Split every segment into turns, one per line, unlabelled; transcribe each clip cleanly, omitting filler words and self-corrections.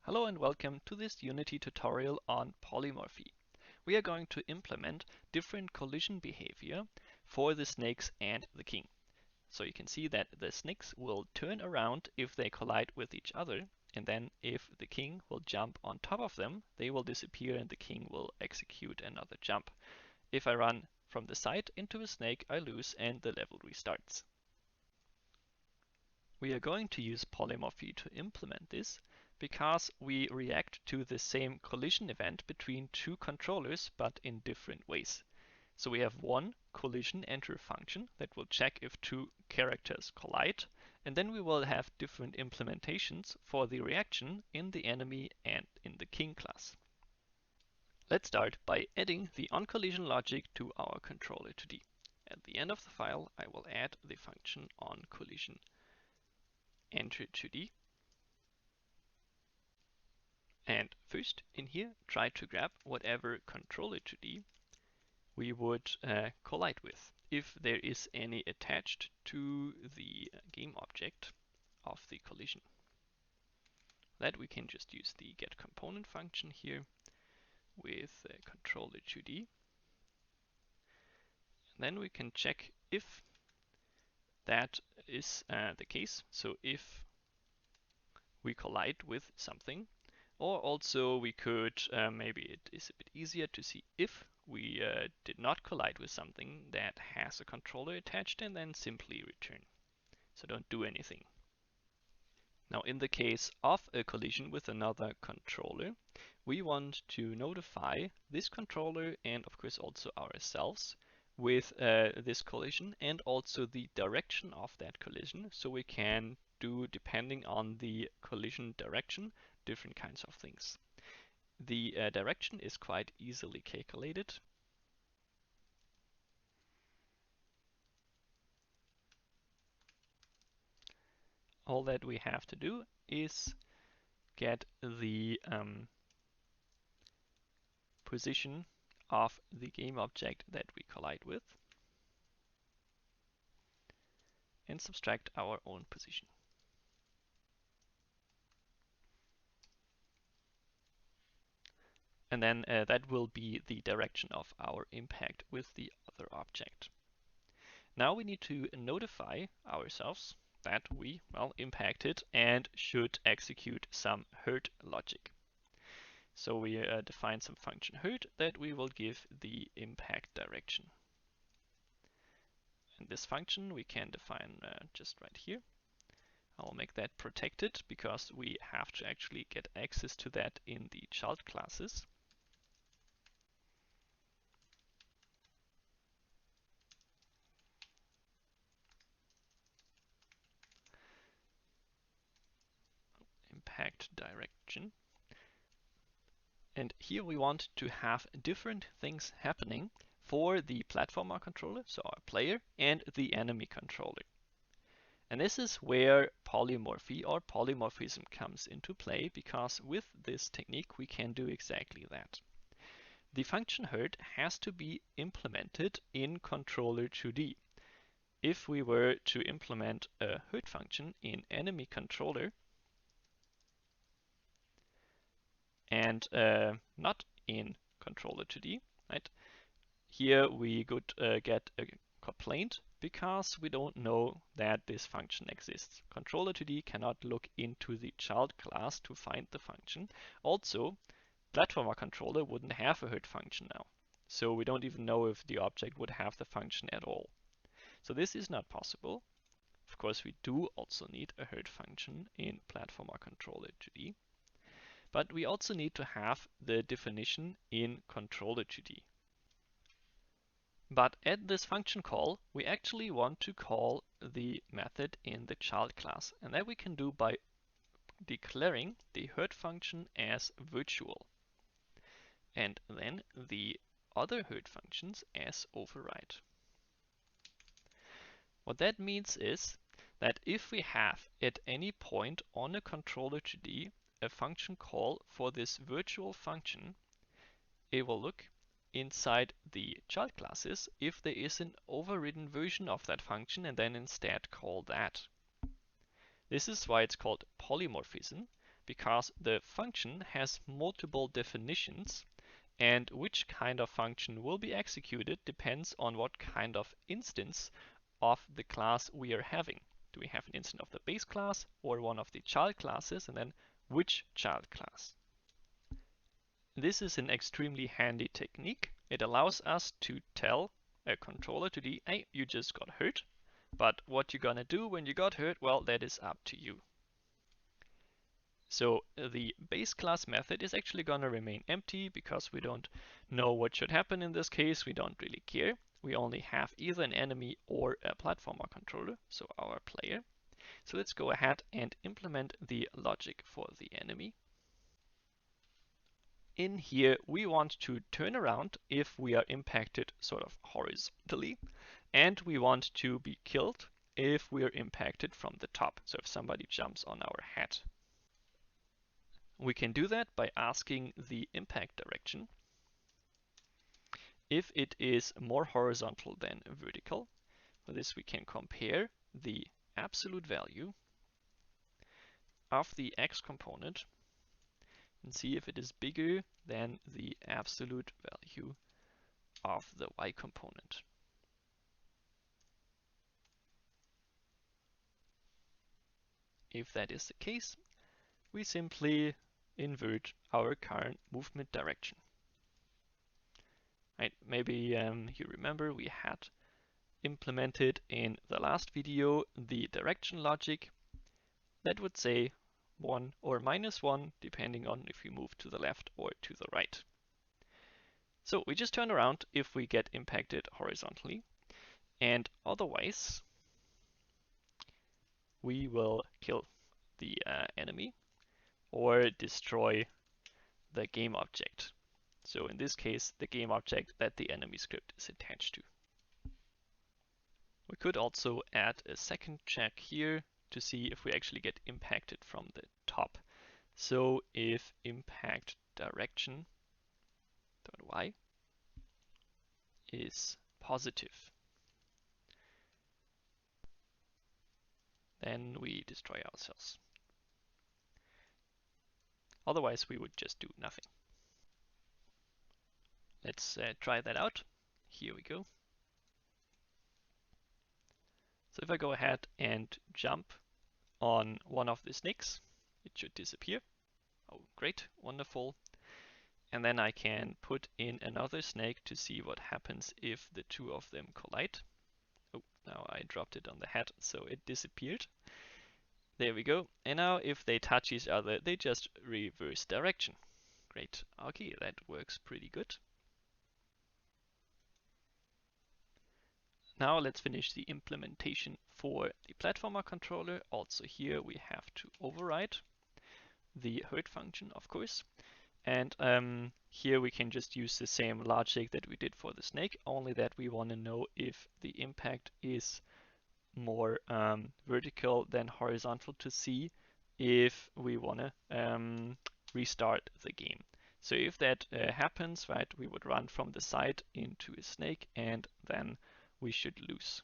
Hello and welcome to this Unity tutorial on polymorphy. We are going to implement different collision behavior for the snakes and the king. So you can see that the snakes will turn around if they collide with each other, and then if the king will jump on top of them, they will disappear and the king will execute another jump. If I run from the side into a snake, I lose and the level restarts. We are going to use polymorphy to implement this because we react to the same collision event between two controllers but in different ways. So we have one collision enter function that will check if two characters collide, and then we will have different implementations for the reaction in the enemy and in the king class. Let's start by adding the onCollision logic to our controller2D. At the end of the file, I will add the function onCollision enter 2D. And first in here, try to grab whatever controller 2D we would collide with, if there is any attached to the game object of the collision. That we can just use the getComponent function here with controller 2D. Then we can check if that is the case. So if we collide with something, or also we could, maybe it is a bit easier to see if we did not collide with something that has a controller attached, and then simply return. So don't do anything. Now in the case of a collision with another controller, we want to notify this controller and of course also ourselves with this collision and also the direction of that collision, so we can do, depending on the collision direction, different kinds of things. The direction is quite easily calculated. All that we have to do is get the position of the game object that we collide with and subtract our own position. And then that will be the direction of our impact with the other object. Now we need to notify ourselves that we, impacted and should execute some hurt logic. So we define some function hurt that we will give the impact direction. And this function we can define just right here. I'll make that protected because we have to actually get access to that in the child classes. Impact direction. And here we want to have different things happening for the platformer controller, so our player, and the enemy controller. And this is where polymorphy or polymorphism comes into play, because with this technique we can do exactly that. The function hurt has to be implemented in controller 2D. If we were to implement a hurt function in enemy controller and not in controller 2D, right? Here we could get a complaint because we don't know that this function exists. Controller 2D cannot look into the child class to find the function. Also, platformer controller wouldn't have a hurt function now. So we don't even know if the object would have the function at all. So this is not possible. Of course, we do also need a hurt function in platformer controller 2D. But we also need to have the definition in controller 2D. But at this function call, we actually want to call the method in the child class. And that we can do by declaring the hurt function as virtual. And then the other hurt functions as override. What that means is that if we have at any point on a controller 2D a function call for this virtual function, it will look inside the child classes if there is an overridden version of that function and then instead call that. This is why it's called polymorphism, because the function has multiple definitions, and which kind of function will be executed depends on what kind of instance of the class we are having. Do we have an instance of the base class or one of the child classes, and then which child class? This is an extremely handy technique. It allows us to tell a controller to the, hey, you just got hurt, but what you're gonna do when you got hurt, well, that is up to you. So the base class method is actually gonna remain empty because we don't know what should happen in this case. We don't really care. We only have either an enemy or a platformer controller, so our player. So let's go ahead and implement the logic for the enemy. In here, we want to turn around if we are impacted sort of horizontally, and we want to be killed if we are impacted from the top. So if somebody jumps on our head. We can do that by asking the impact direction. If it is more horizontal than vertical, for this we can compare the absolute value of the x component and see if it is bigger than the absolute value of the y component. If that is the case, we simply invert our current movement direction. Right, maybe you remember we had implemented in the last video the direction logic that would say 1 or -1 depending on if we move to the left or to the right. So we just turn around if we get impacted horizontally, and otherwise we will kill the enemy or destroy the game object. So in this case, the game object that the enemy script is attached to. We could also add a second check here to see if we actually get impacted from the top. So if impact direction .y is positive, then we destroy ourselves. Otherwise, we would just do nothing. Let's try that out. Here we go. So if I go ahead and jump on one of the snakes, it should disappear. Oh, great, wonderful. And then I can put in another snake to see what happens if the two of them collide. Oh, now I dropped it on the head, so it disappeared. There we go. And now if they touch each other, they just reverse direction. Great. Okay, that works pretty good. Now let's finish the implementation for the platformer controller. Also here we have to override the hurt function, of course. And here we can just use the same logic that we did for the snake, only that we want to know if the impact is more vertical than horizontal to see if we want to restart the game. So if that happens, right, we would run from the side into a snake and then we should lose.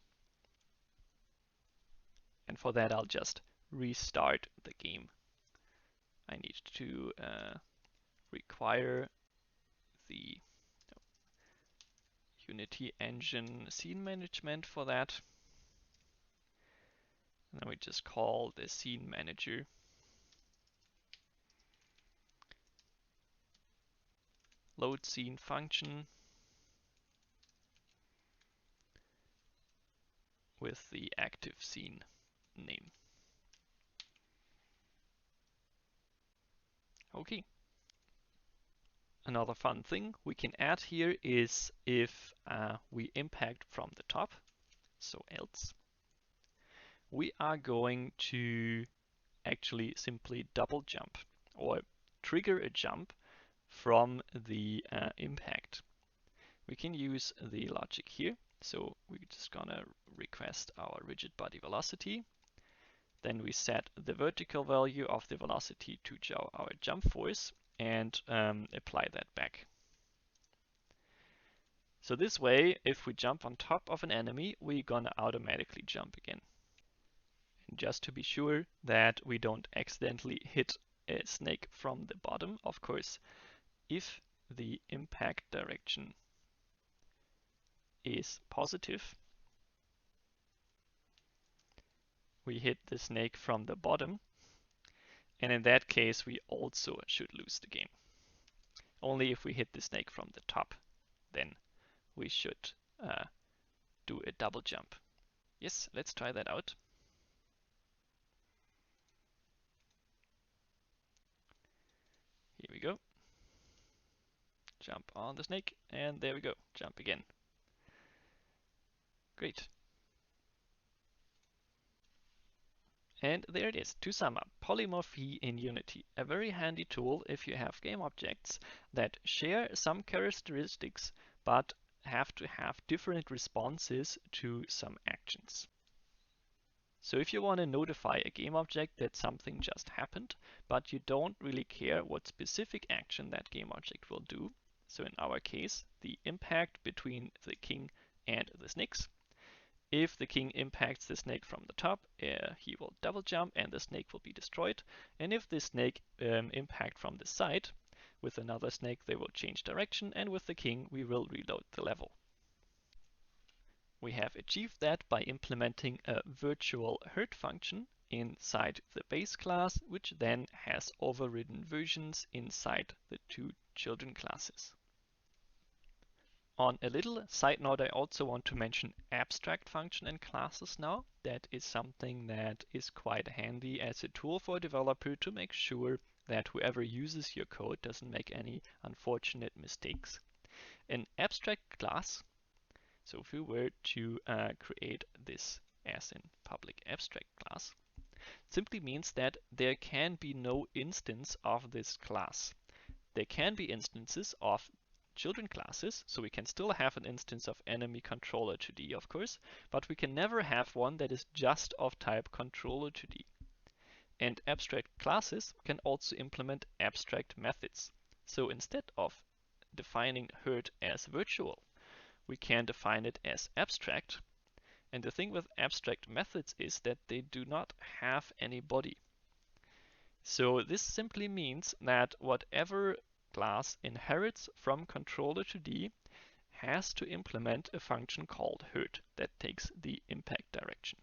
And for that, I'll just restart the game. I need to require the Unity engine scene management for that. And then we just call the scene manager load scene function with the active scene name. Okay. Another fun thing we can add here is if we impact from the top, so else, we are going to actually simply double jump or trigger a jump from the impact. We can use the logic here. So we're just gonna request our rigid body velocity. Then we set the vertical value of the velocity to our jump force and apply that back. So this way, if we jump on top of an enemy, we're gonna automatically jump again. And just to be sure that we don't accidentally hit a snake from the bottom, of course, if the impact direction is positive, we hit the snake from the bottom, and in that case we also should lose the game. Only if we hit the snake from the top, then we should do a double jump. Yes, let's try that out. Here we go. Jump on the snake, and there we go. Jump again. Great. And there it is. To sum up, polymorphy in Unity, a very handy tool if you have game objects that share some characteristics but have to have different responses to some actions. So if you want to notify a game object that something just happened, but you don't really care what specific action that game object will do, so in our case, the impact between the king and the snakes, if the king impacts the snake from the top, he will double jump and the snake will be destroyed. And if the snake impact from the side with another snake, they will change direction, and with the king we will reload the level. We have achieved that by implementing a virtual herd function inside the base class, which then has overridden versions inside the two children classes. On a little side note, I also want to mention abstract function and classes now. That is something that is quite handy as a tool for a developer to make sure that whoever uses your code doesn't make any unfortunate mistakes. An abstract class, so if we were to create this as in public abstract class, simply means that there can be no instance of this class. There can be instances of children classes, so we can still have an instance of enemy controller 2D, of course, but we can never have one that is just of type controller 2D. And abstract classes can also implement abstract methods. So instead of defining herd as virtual, we can define it as abstract. And the thing with abstract methods is that they do not have any body. So this simply means that whatever class inherits from controller 2D has to implement a function called herd that takes the impact direction.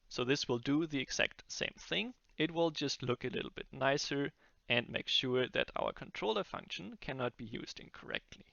So this will do the exact same thing. It will just look a little bit nicer and make sure that our controller function cannot be used incorrectly.